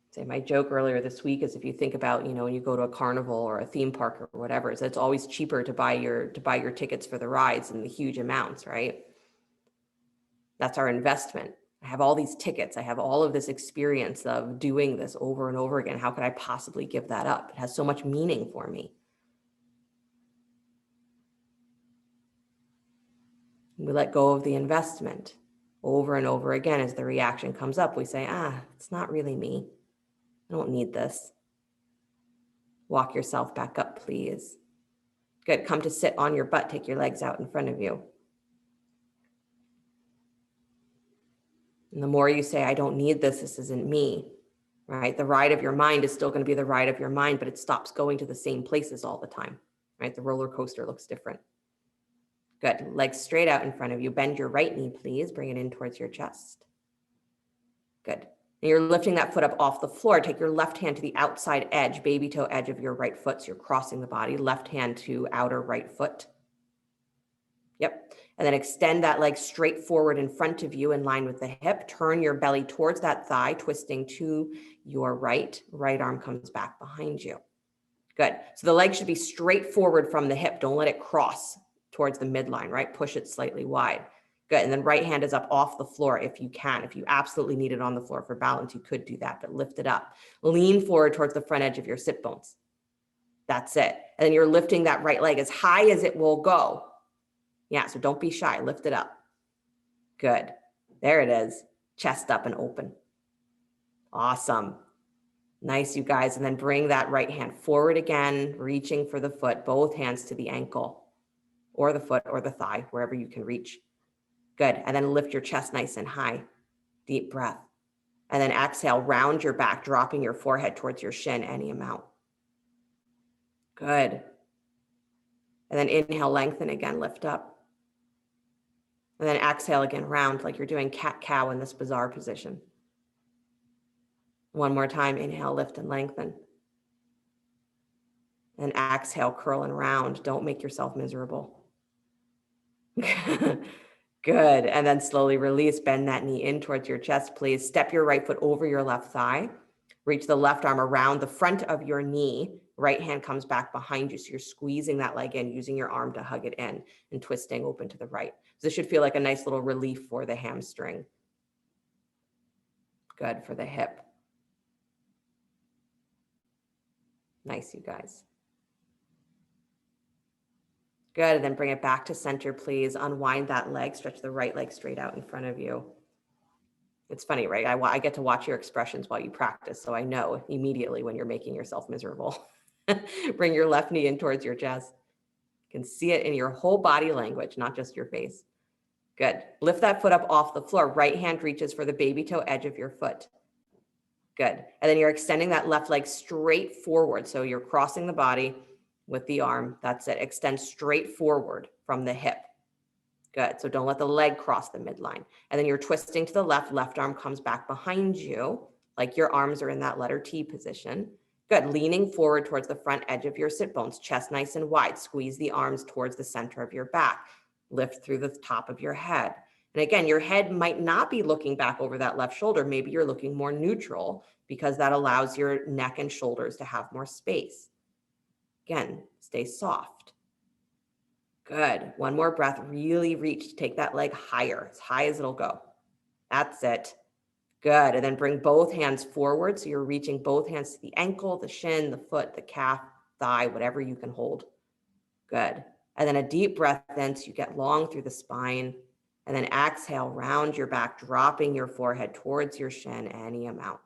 Say my joke earlier this week is if you think about, when you go to a carnival or a theme park or whatever, is it's always cheaper to buy your tickets for the rides in the huge amounts, right? That's our investment. I have all these tickets. I have all of this experience of doing this over and over again. How could I possibly give that up? It has so much meaning for me. We let go of the investment over and over again. As the reaction comes up, we say, it's not really me. I don't need this. Walk yourself back up, please. Good. Come to sit on your butt. Take your legs out in front of you. And the more you say, I don't need this, this isn't me, right? The ride of your mind is still going to be the ride of your mind, but it stops going to the same places all the time, right? The roller coaster looks different. Good. Legs straight out in front of you. Bend your right knee, please. Bring it in towards your chest. Good. And you're lifting that foot up off the floor. Take your left hand to the outside edge, baby toe edge of your right foot. So you're crossing the body. Left hand to outer right foot. Yep. And then extend that leg straight forward in front of you in line with the hip. Turn your belly towards that thigh, twisting to your right. Right arm comes back behind you. Good. So the leg should be straight forward from the hip. Don't let it cross towards the midline, right? Push it slightly wide. Good. And then right hand is up off the floor if you can. If you absolutely need it on the floor for balance, you could do that, but lift it up. Lean forward towards the front edge of your sit bones. That's it. And then you're lifting that right leg as high as it will go. Yeah, so don't be shy. Lift it up. Good. There it is. Chest up and open. Awesome. Nice, you guys. And then bring that right hand forward again, reaching for the foot, both hands to the ankle or the foot or the thigh, wherever you can reach. Good. And then lift your chest nice and high. Deep breath. And then exhale, round your back, dropping your forehead towards your shin, any amount. Good. And then inhale, lengthen again, lift up. And then exhale again, round like you're doing cat-cow in this bizarre position. One more time, inhale, lift and lengthen. And exhale, curl and round. Don't make yourself miserable. Good. And then slowly release, bend that knee in towards your chest, please. Step your right foot over your left thigh. Reach the left arm around the front of your knee. Right hand comes back behind you. So you're squeezing that leg in, using your arm to hug it in and twisting open to the right. So this should feel like a nice little relief for the hamstring. Good for the hip. Nice, you guys. Good. And then bring it back to center, please. Unwind that leg. Stretch the right leg straight out in front of you. It's funny, right? I get to watch your expressions while you practice, so I know immediately when you're making yourself miserable. Bring your left knee in towards your chest. You can see it in your whole body language, not just your face. Good. Lift that foot up off the floor. Right hand reaches for the baby toe edge of your foot. Good. And then you're extending that left leg straight forward. So you're crossing the body with the arm. That's it. Extend straight forward from the hip. Good. So don't let the leg cross the midline. And then you're twisting to the left arm comes back behind you, like your arms are in that letter T position. Good. Leaning forward towards the front edge of your sit bones, chest nice and wide. Squeeze the arms towards the center of your back. Lift through the top of your head. And again, your head might not be looking back over that left shoulder. Maybe you're looking more neutral because that allows your neck and shoulders to have more space. Again, stay soft. Good. One more breath. Really reach. Take that leg higher, as high as it'll go. That's it. Good. And then bring both hands forward. So you're reaching both hands to the ankle, the shin, the foot, the calf, thigh, whatever you can hold. Good. And then a deep breath in so you get long through the spine. And then exhale, round your back, dropping your forehead towards your shin, any amount.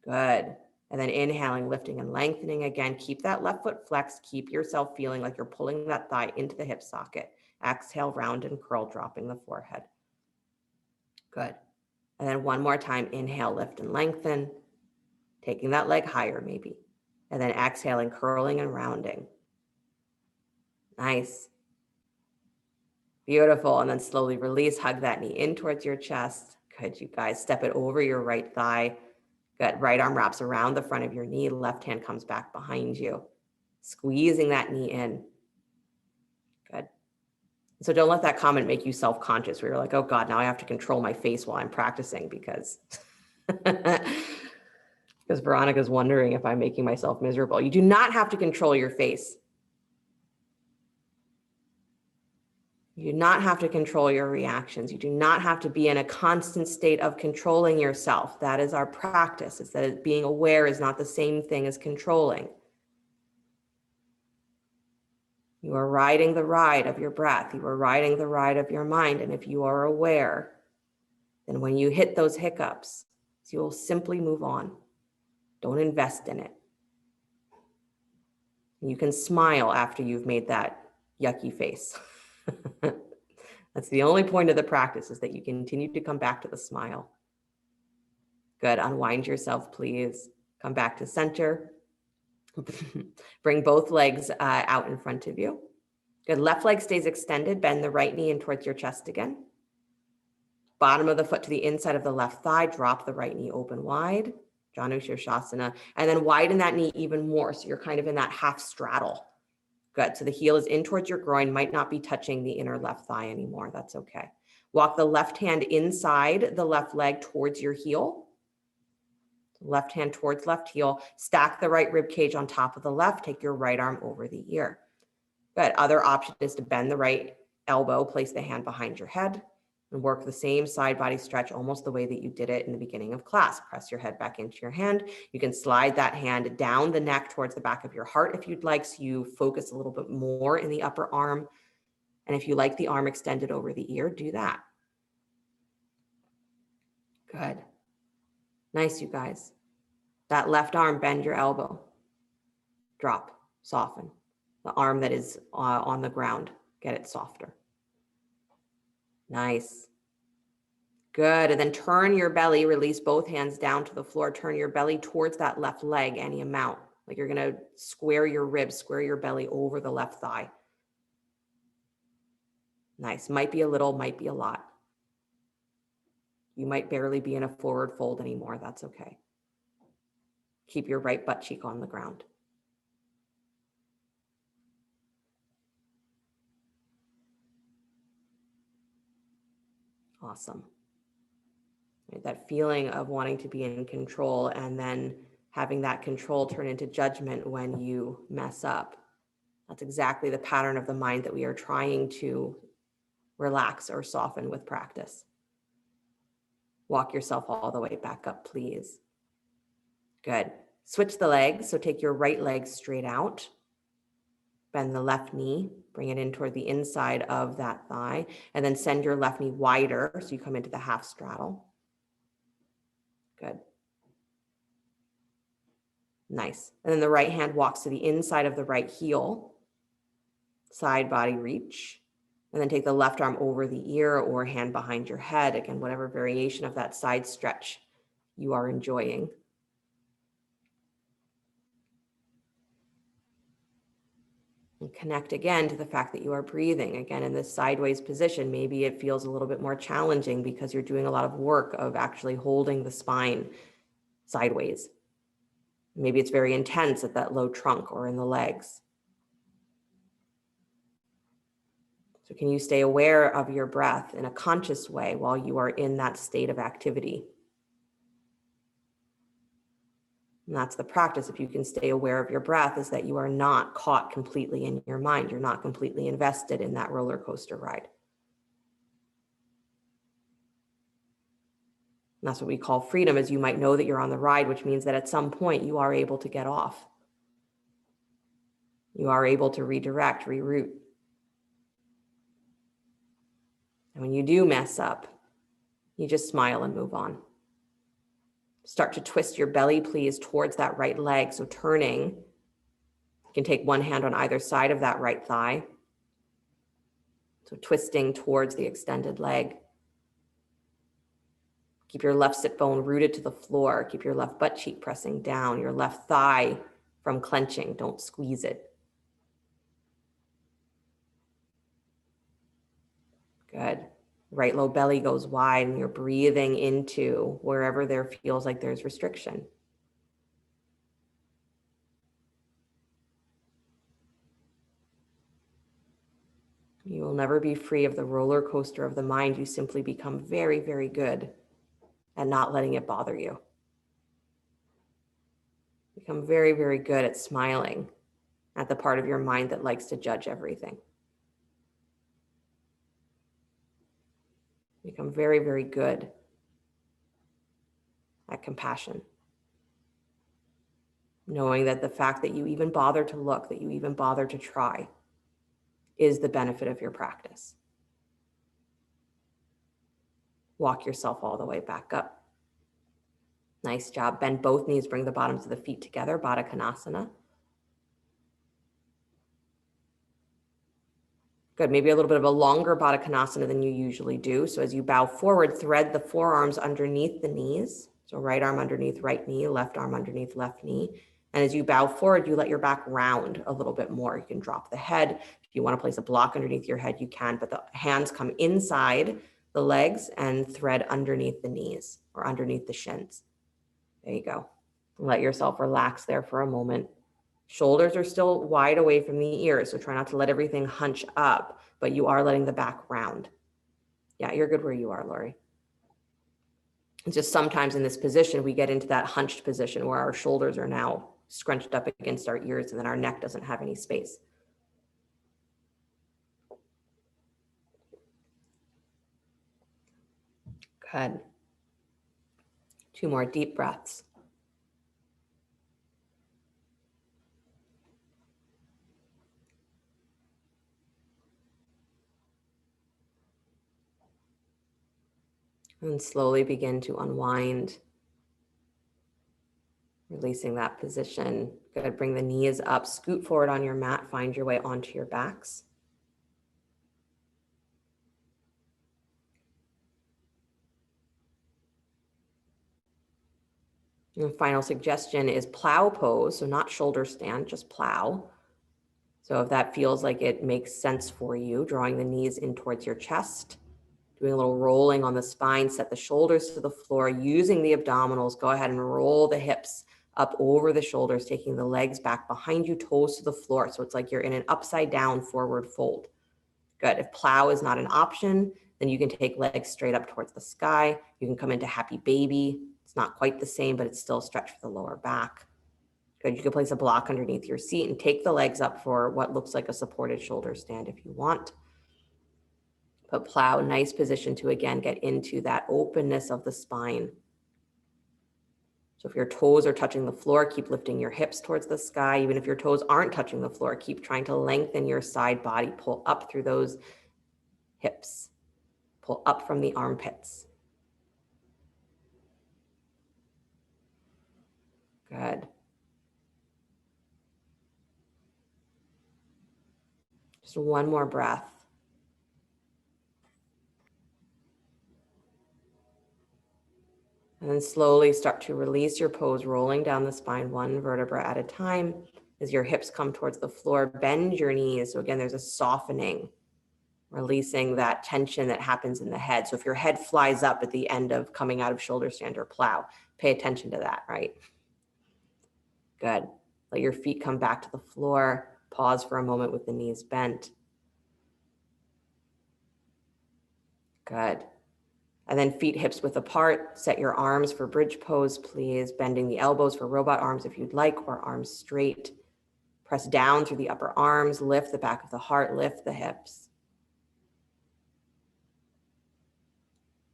Good. And then inhaling, lifting and lengthening again. Keep that left foot flexed. Keep yourself feeling like you're pulling that thigh into the hip socket. Exhale, round and curl, dropping the forehead. Good. And then one more time, inhale, lift and lengthen. Taking that leg higher maybe. And then exhaling, curling and rounding. Nice. Beautiful. And then slowly release, hug that knee in towards your chest. Good, you guys. Step it over your right thigh. Good. Right arm wraps around the front of your knee. Left hand comes back behind you. Squeezing that knee in. Good. So don't let that comment make you self-conscious where you're like, oh God, now I have to control my face while I'm practicing because Veronica's wondering if I'm making myself miserable. You do not have to control your face. You do not have to control your reactions. You do not have to be in a constant state of controlling yourself. That is our practice. It's that being aware is not the same thing as controlling. You are riding the ride of your breath. You are riding the ride of your mind. And if you are aware, then when you hit those hiccups, you will simply move on. Don't invest in it. You can smile after you've made that yucky face. That's the only point of the practice, is that you continue to come back to the smile. Good. Unwind yourself, please. Come back to center. Bring both legs out in front of you. Good. Left leg stays extended. Bend the right knee in towards your chest again. Bottom of the foot to the inside of the left thigh. Drop the right knee open wide. Janu Shirshasana. And then widen that knee even more. So you're kind of in that half straddle. Good. So the heel is in towards your groin, might not be touching the inner left thigh anymore. That's okay. Walk the left hand inside the left leg towards your heel. Left hand towards left heel. Stack the right rib cage on top of the left. Take your right arm over the ear. Good. Other option is to bend the right elbow, place the hand behind your head, and work the same side body stretch almost the way that you did it in the beginning of class. Press your head back into your hand. You can slide that hand down the neck towards the back of your heart if you'd like, so you focus a little bit more in the upper arm. And if you like the arm extended over the ear, do that. Good. Nice, you guys. That left arm, bend your elbow. Drop, soften. The arm that is on the ground, get it softer. Nice. Good. And then turn your belly, release both hands down to the floor. Turn your belly towards that left leg, any amount. Like you're going to square your ribs, square your belly over the left thigh. Nice. Might be a little, might be a lot. You might barely be in a forward fold anymore. That's okay. Keep your right butt cheek on the ground. Awesome. Right, that feeling of wanting to be in control and then having that control turn into judgment when you mess up. That's exactly the pattern of the mind that we are trying to relax or soften with practice. Walk yourself all the way back up, please. Good. Switch the legs. So take your right leg straight out. Bend the left knee, bring it in toward the inside of that thigh, and then send your left knee wider so you come into the half straddle. Good. Nice. And then the right hand walks to the inside of the right heel, side body reach, and then take the left arm over the ear or hand behind your head. Again, whatever variation of that side stretch you are enjoying. And connect again to the fact that you are breathing. Again, in this sideways position, maybe it feels a little bit more challenging because you're doing a lot of work of actually holding the spine sideways. Maybe it's very intense at that low trunk or in the legs. So can you stay aware of your breath in a conscious way while you are in that state of activity? And that's the practice. If you can stay aware of your breath, is that you are not caught completely in your mind. You're not completely invested in that roller coaster ride. And that's what we call freedom, is you might know that you're on the ride, which means that at some point you are able to get off. You are able to redirect, reroute. And when you do mess up, you just smile and move on. Start to twist your belly, please, towards that right leg. So turning, you can take one hand on either side of that right thigh. So twisting towards the extended leg. Keep your left sit bone rooted to the floor. Keep your left butt cheek pressing down, your left thigh from clenching. Don't squeeze it. Good. Right low belly goes wide and you're breathing into wherever there feels like there's restriction. You will never be free of the roller coaster of the mind. You simply become very, very good at not letting it bother you. Become very, very good at smiling at the part of your mind that likes to judge everything. Become very, very good at compassion. Knowing that the fact that you even bother to look, that you even bother to try, is the benefit of your practice. Walk yourself all the way back up. Nice job. Bend both knees, bring the bottoms of the feet together, Baddha Konasana. Good, maybe a little bit of a longer Baddha Konasana than you usually do. So as you bow forward, thread the forearms underneath the knees. So right arm underneath right knee, left arm underneath left knee. And as you bow forward, you let your back round a little bit more. You can drop the head. If you want to place a block underneath your head, you can, but the hands come inside the legs and thread underneath the knees or underneath the shins. There you go. Let yourself relax there for a moment. Shoulders are still wide away from the ears, so try not to let everything hunch up, but you are letting the back round. Yeah, you're good where you are, Lori. It's just sometimes in this position, we get into that hunched position where our shoulders are now scrunched up against our ears and then our neck doesn't have any space. Good. 2 more deep breaths. And slowly begin to unwind, releasing that position. Good. Bring the knees up, scoot forward on your mat, find your way onto your backs. And the final suggestion is plow pose. So not shoulder stand, just plow. So if that feels like it makes sense for you, drawing the knees in towards your chest, doing a little rolling on the spine, set the shoulders to the floor, using the abdominals, go ahead and roll the hips up over the shoulders, taking the legs back behind you, toes to the floor. So it's like you're in an upside down forward fold. Good. If plow is not an option, then you can take legs straight up towards the sky. You can come into happy baby. It's not quite the same, but it's still a stretch for the lower back. Good. You can place a block underneath your seat and take the legs up for what looks like a supported shoulder stand if you want. But plow, nice position to, again, get into that openness of the spine. So if your toes are touching the floor, keep lifting your hips towards the sky. Even if your toes aren't touching the floor, keep trying to lengthen your side body, pull up through those hips, pull up from the armpits. Good. Just one more breath. And then slowly start to release your pose, rolling down the spine one vertebra at a time. As your hips come towards the floor, bend your knees. So again, there's a softening, releasing that tension that happens in the head. So if your head flies up at the end of coming out of shoulder stand or plow, pay attention to that, right? Good. Let your feet come back to the floor. Pause for a moment with the knees bent. Good. And then feet hips width apart. Set your arms for bridge pose, please. Bending the elbows for robot arms if you'd like, or arms straight. Press down through the upper arms. Lift the back of the heart. Lift the hips.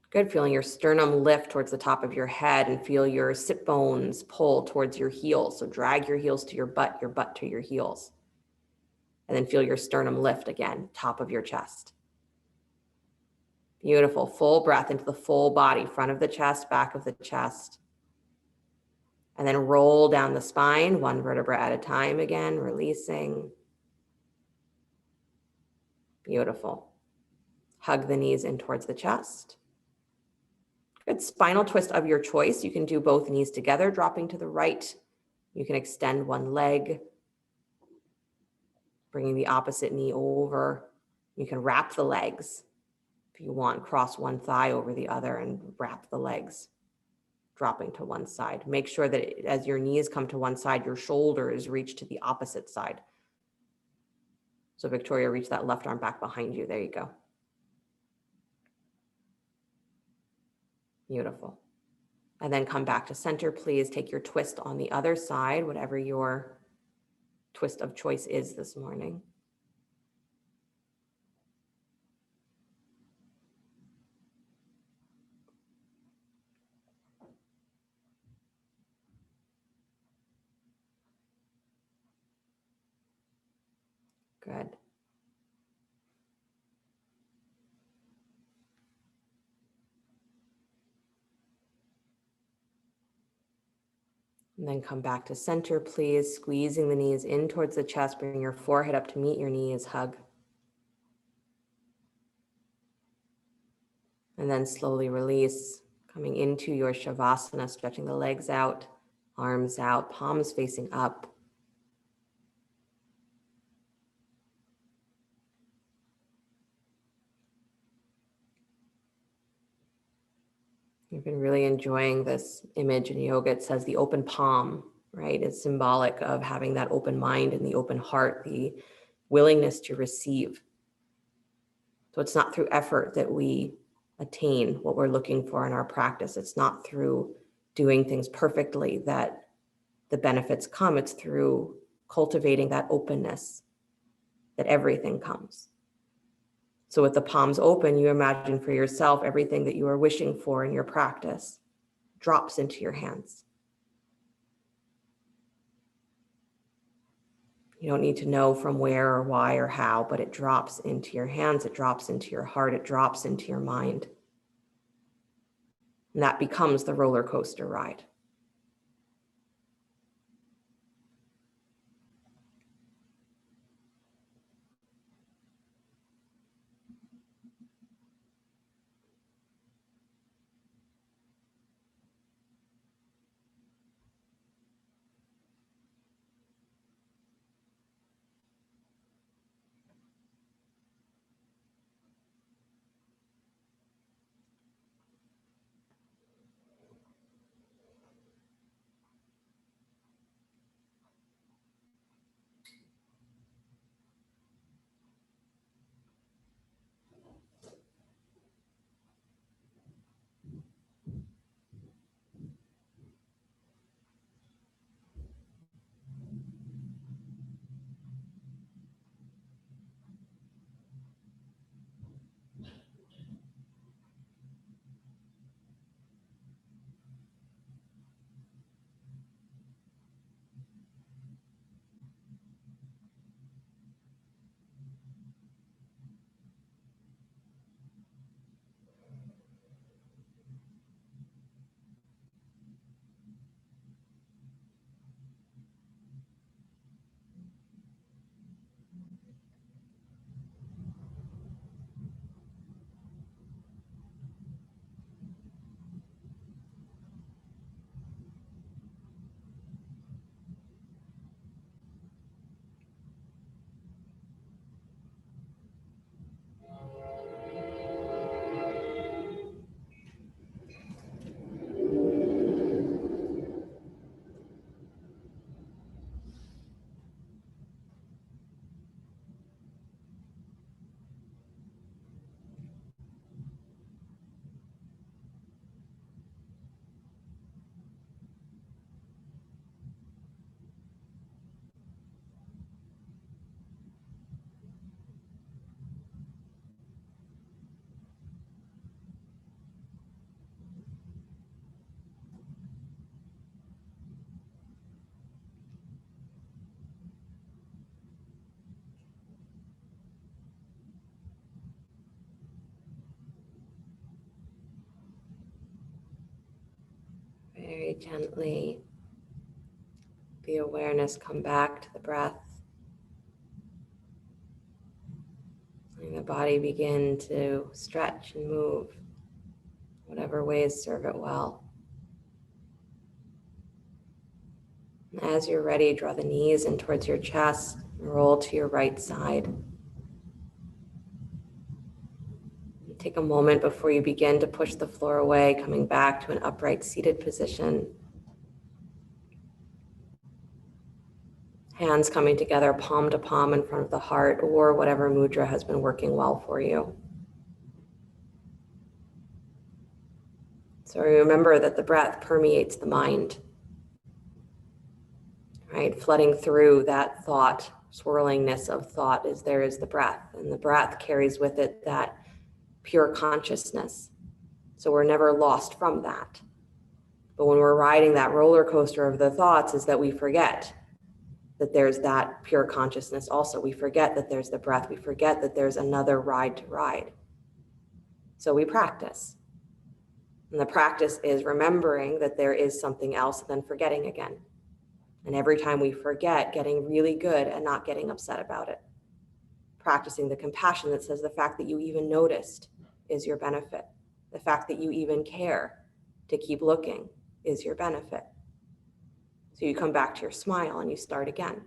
Good. Feeling your sternum lift towards the top of your head and feel your sit bones pull towards your heels. So drag your heels to your butt to your heels. And then feel your sternum lift again, top of your chest. Beautiful. Full breath into the full body, front of the chest, back of the chest. And then roll down the spine, one vertebra at a time again, releasing. Beautiful. Hug the knees in towards the chest. Good. Spinal twist of your choice. You can do both knees together, dropping to the right. You can extend one leg, bringing the opposite knee over. You can wrap the legs if you want. Cross one thigh over the other and wrap the legs, dropping to one side. Make sure that as your knees come to one side, your shoulders reach to the opposite side. So Victoria, reach that left arm back behind you. There you go. Beautiful. And then come back to center, please. Take your twist on the other side, whatever your twist of choice is this morning. Good. And then come back to center, please. Squeezing the knees in towards the chest. Bring your forehead up to meet your knees. Hug. And then slowly release. Coming into your Shavasana, stretching the legs out, arms out, palms facing up. You've been really enjoying this image in yoga. It says the open palm, right? It's symbolic of having that open mind and the open heart, the willingness to receive. So it's not through effort that we attain what we're looking for in our practice. It's not through doing things perfectly that the benefits come. It's through cultivating that openness that everything comes. So with the palms open, you imagine for yourself everything that you are wishing for in your practice drops into your hands. You don't need to know from where or why or how, but it drops into your hands, it drops into your heart, it drops into your mind. And that becomes the roller coaster ride. Very gently, the awareness come back to the breath. Letting the body begin to stretch and move, whatever ways serve it well. And as you're ready, draw the knees in towards your chest, roll to your right side. Take a moment before you begin to push the floor away, coming back to an upright seated position. Hands coming together, palm to palm in front of the heart, or whatever mudra has been working well for you. So remember that the breath permeates the mind, right? Flooding through that thought, swirlingness of thought is the breath. And the breath carries with it that pure consciousness. So we're never lost from that. But when we're riding that roller coaster of the thoughts is that we forget that there's that pure consciousness also. We forget that there's the breath. We forget that there's another ride to ride. So we practice. And the practice is remembering that there is something else and then forgetting again. And every time we forget, getting really good at not getting upset about it. Practicing the compassion that says the fact that you even noticed is your benefit. The fact that you even care to keep looking is your benefit. So you come back to your smile and you start again.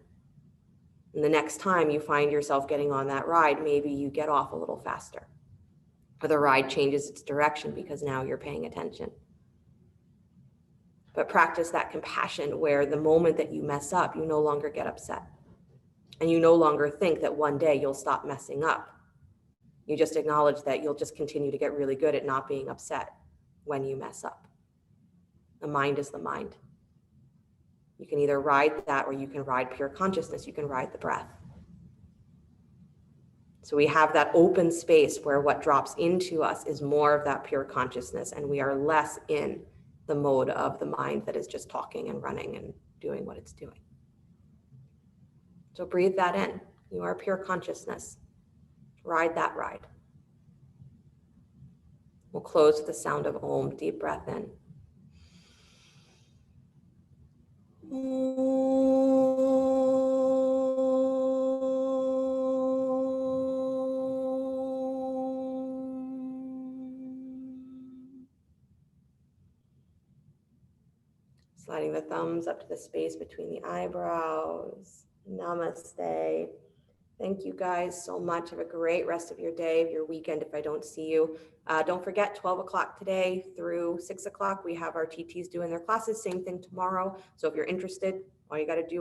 And the next time you find yourself getting on that ride, maybe you get off a little faster. Or the ride changes its direction because now you're paying attention. But practice that compassion where the moment that you mess up, you no longer get upset. And you no longer think that one day you'll stop messing up. You just acknowledge that you'll just continue to get really good at not being upset when you mess up. The mind is the mind. You can either ride that or you can ride pure consciousness. You can ride the breath. So we have that open space where what drops into us is more of that pure consciousness, and we are less in the mode of the mind that is just talking and running and doing what it's doing. So breathe that in. You are pure consciousness. Ride that ride. We'll close with the sound of Om. Deep breath in. Sliding the thumbs up to the space between the eyebrows. Namaste. Thank you guys so much. Have a great rest of your day, your weekend if I don't see you. Don't forget 12 o'clock today through 6 o'clock. We have our TTs doing their classes. Same thing tomorrow. So if you're interested, all you got to do